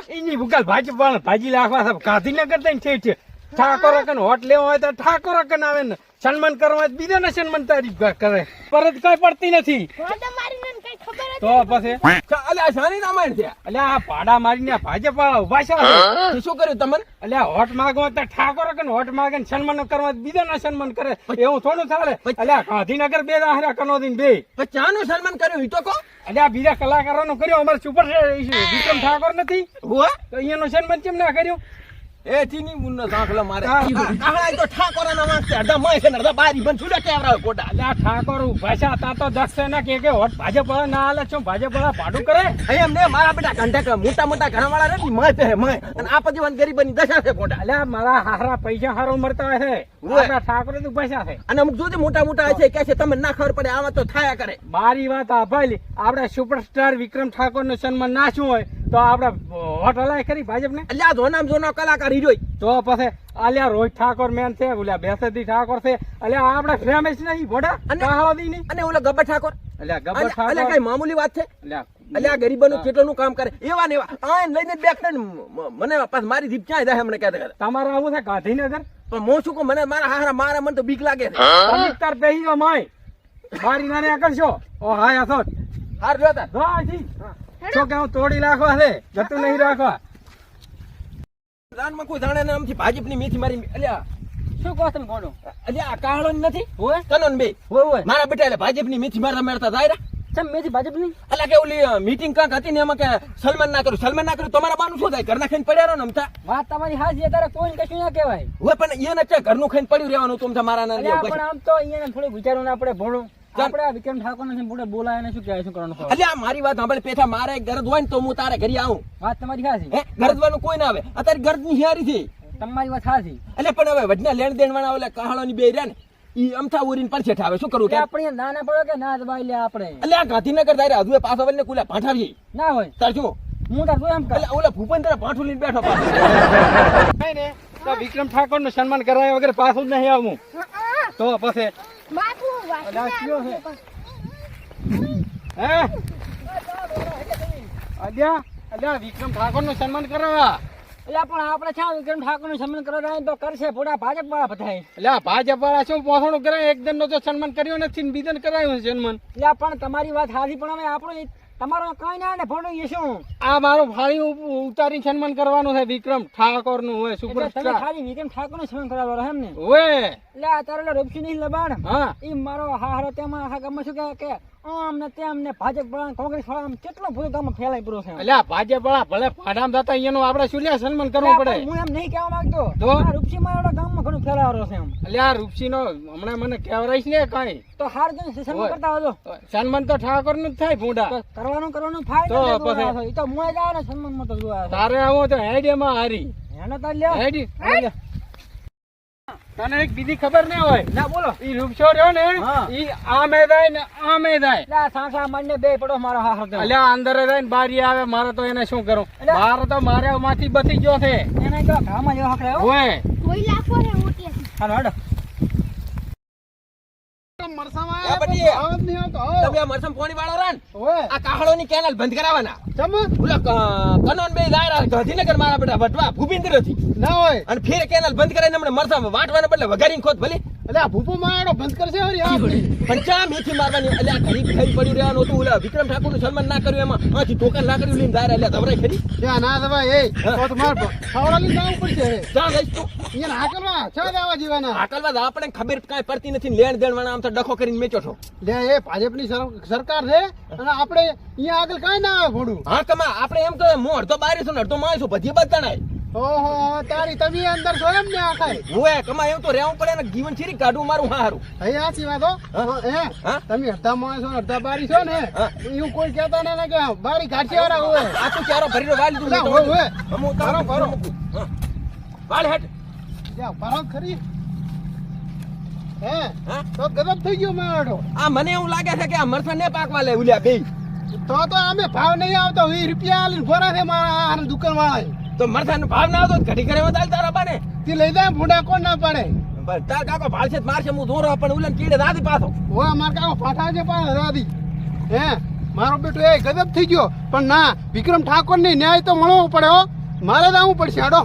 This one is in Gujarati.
એની ભૂકાલ ભાજી લાખવા ગાંધીનગર થઈને ઠેઠ ઠાકોર કન હોટ લેવો હોય તો ઠાકોર કન આવે ને સન્માન કરવા હોય તો બીજાને સન્માન તારીફ કરે પરત કઈ પડતી નથી તો પછી અલ્યા શાની રામાયણ છે અલ્યા આ ભાડા મારીને ભાજપ ઉભા છે તો શું કર્યું તમને અલ્યા હોટ માંગો તો ઠાકોર કન હોટ માંગે ને સન્માન કરવા હોય તો બીજાને સન્માન કરે એવું થોડું ચાલે અલ્યા ગાંધીનગર બે દાહરા કનોદીન બે ચાનું સન્માન કર્યું ઈ તો કહો અલ્યા બીજા કલાકારોનું કર્યું અમારે સુપર વિક્રમ ઠાકોર નથી હુઆ તો અહીંયાનું સન્માન કેમ ના કર્યું એ ચીની મુન્નો સાંખલો મારે આહા તો ઠાકોરના વાંચે અડધા માય છે ને અડધા બારી બન છુડા કેવરાવ કોડા અલ્યા ઠાકોર ભાષા તા તો દક્ષ ના કે હોટ ભાજપ વાળા ના હાલે છો ભાજપ વાળા ભાડું કરે એમ ને મારા બેટા કંઠક મોટા મોટા ઘરવાળા નથી મય છે મય અને આ પછી ગરીબની દશા છે કોડા અલ્યા મારા હારા પૈસા હારો મળતા હોય છે આપણા ઠાકોર તો ભાષા છે અને અમુક જોજે મોટા મોટા છે કે છે તમને ના ખબર પડે આમાં તો થાયા કરે મારી વાત આ ભાઈ આપડા સુપરસ્ટાર વિક્રમ ઠાકોર નું સન્માન નાશું હોય તો આપડા હોટ હલાય ખરી ભાજપ ને અલ્યા જોનામ જોનો કલાકાર હીરોય તો પછી અલ્યા રોહિત ઠાકોર મેન છે ઓલા બેસદી ઠાકોર છે અલ્યા આપડા ફેમસ નહીં ભોડા કહાવતી નહીં અને ઓલા ગબ્બર ઠાકોર અલ્યા ગબ્બર ઠાકોર અલ્યા કઈ મામૂલી વાત છે અલ્યા ગરીબોનું કેટલું કામ કરે એવા ને એવા આ લઈને બેક ને મને પાસ મારી જીભ ક્યાં જાય હમણે કહેતા તમારે આવું છે ગાંધીનગર પણ હું શું કહું મને મારા હારા મારા મને તો બીક લાગે છે તમે તાર બેહી માય મારી નાને કરશો ઓ હાય આસો હાર જોતા શું કે હું તોડી નાખવા છે જતું નહીં રાખવા રાનમાં કોઈ જાણે ને આમથી ભાજપની મેથી મારી અલ્યા શું કહો તમે કોનો અલ્યા આ કાહળો નથી હોય કનોન બે હોય મારા બેટા એટલે ભાજપની મેથી મારતા મારતા જાય ચમ મેથી ભાજપ ની અલ્યા કે ઓલી મીટિંગ કાંક હતી ને એમાં કે સલમાન ના કર્યું તમારા બાનું શું થાય ઘરના ખાઈને પડ્યા રહો ને અમથા વાત તમારી હાજી તારે કોઈ કશું ના કહેવાય હોય પણ એને છે ઘરનું ખાઈને પડ્યું રહેવાનું તો અમથા મારા ના પણ આમ તો અહીંયા થોડું વિચારવું ના પડે ભણું આપણે વિક્રમ ઠાકોર ને પૂરે બોલાય ને શું કહેવાય શું કરવાનું અલ્યા મારી વાત સાંભળ પેથા મારે ગરજ હોય ને તો હું તારે ઘરે આવું વાત તમારી હાજી હે ગરજવાનું કોઈ ના આવે અત્યારે ગરજ ની હિયારી છે તમારી વાત હાજી એટલે પણ હવે વડના લેણ દેણ વાળા ઓલા કહાળો ની બે રહ્યા ને ઈ અમથા ઉરીને પડછેઠ આવે શું કરું કે આપણે ના ના પડે કે ના દબાઈ લે આપણે એટલે આ ગાંધીનગર દાયરા હજુ પાછો વળને કુલા ભાંઠાવી ના હોય તાર શું હું તાર એમ એટલે ઓલા ભૂપેન્દ્ર ભાંઠું લઈને બેઠો નહીં ને તો વિક્રમ ઠાકોર નું સન્માન કરાયા વગર પાછું જ નહીં આવું તો પછી હે અલ્યા વિક્રમ ઠાકોર નું સન્માન કરવા એટલે પણ આપણે છે વિક્રમ ઠાકોર નું સન્માન કરવા તો કરશે પૂરા ભાજપ વાળા બધાય એટલે ભાજપ વાળા શું પોસણું કરે એકદમ નો તો સન્માન કર્યો નથી બીજાને કરાયું સન્માન એટલે પણ તમારી વાત હાજી પણ હવે આપણું તમારો કઈ ના ને ફોટો એ શું આ મારું ફાળી ઉતારી સન્માન કરવાનું છે વિક્રમ ઠાકોર નું હોય સુપરસ્ટાર ખાલી વિક્રમ ઠાકોર નું સન્માન કરવાનું એમ ને હોય એટલે આ તારે રૂપસી નહીં લબાડ હા ઈ મારો હારો તેમાં આખા ગામમાં શું કે આમ ને તેમ ને ભાજપ વાળા કોંગ્રેસ વાળા કેટલો બધો ગામમાં ફેલાઈ પૂરો છે એટલે ભાજપ વાળા ભલે ફાડામ થતા અહીંયાનું આપણે શું લે સન્માન કરવું પડે હું એમ નહીં કહેવા માંગતો તો રૂપસી માં એવડા ગામમાં ઘણું ફેલાવાનો છે એમ એટલે આ રૂપસી નો હમણાં મને કહેવરાઈશ ને કઈ તો હાર જો સન્માન કરતા આવજો સન્માન તો ઠાકોર નું જ થાય ભૂંડા કરવાનું થાય તો પછી તો મોય જાવ ને સન્માન માં તો જોવા તારે આવો તો હેડી માં હારી એનો તો લ્યો હેડી તને એક બીજી ખબર નહીં હોય ના બોલો ઈ રૂપસો રહ્યો ને ઈ આમે જાય ને આમે જાય લા સાસા મને બે પડો મારો હાથ અલ્યા અંદર જાય ને બારી આવે મારે તો એને શું કરું મારે તો મારે માંથી બચી ગયો છે એને તો ઘામાં જેવો હકડે હોય કોઈ લાફો રે ઓટી હાલો હાલો કેનાલ બંધ કરાવવાના કનોન બે ગાંધીનગર મારા બેટા વટવા ભૂપિન્દ્ર થી ના હોય અને ફેર કેનાલ બંધ કરાવીને હમણાં મરસા વાટવાના બદલે વઘારીને ખોદ ભલે એટલે આ ભૂપો મારો બંધ કરશે પણ ચા મેથી મારવાની એટલે આ ઘડી થઈ પડ્યું રહેવાનું હતું ઓલા વિક્રમ ઠાકોર નું સન્માન ના કર્યું એમાં આથી ટોકન ના કર્યું લઈને દાયરા એટલે ધવરાઈ ખરી ના દવાય એ તો માર ખાવડા લઈને જવું પડશે જા લઈશ તું અહીંયા હાકલવા છ દાવા જીવાના હાકલવા આપણે ખબર કાંઈ પડતી નથી લેણ દેણ વાળા આમ તો ડખો કરીને મેચો છો લે એ ભાજપની સરકાર છે અને આપણે અહીંયા આગળ કાંઈ ના આવે ભોડું હા કમા આપણે એમ તો હું અડધો બારી છું અડધો માય છું બધી બધાણાય ઓહો તારી તમે અંદર છો એમ ને આખાય ઓએ કમા એમ તો રહેવું પડે ને જીવન ચીરી કાઢું મારું હારું હે આછી વાત હો હે તમે અડધા માણસ છો અડધા બારી છો ને એવું કોઈ કહેતા ને કે બારી કાઢશે વાળા હોય આ તો ચારો ભરીનો વાલ દઉં હોય હું તારો ભરો વાલ હેટ જા ભરો ખરી હે તો ગજબ થઈ ગયો મારો આ મને એવું લાગે છે કે આ મરસા ને પાકવા લે ઉલ્યા બે તો અમે ભાવ નહીં આવતો 20 રૂપિયા આલીને ભરા છે મારા દુકાન વાળા તો મરસાનો ભાવ ના આવતો ઘડી કરે વધારે તારા બાને તે લઈ જાય ભૂંડા કોણ ના પડે તાર કાકો ભાળશે મારશે હું દોરો પણ ઉલન કીડે દાદી પાછો ઓય માર કાકો ફાટા છે પણ દાદી હે મારો બેટો એ ગજબ થઈ ગયો પણ ના વિક્રમ ઠાકોર ને ન્યાય તો મળવો પડે હો મારે તો આવવું પડશે હાડો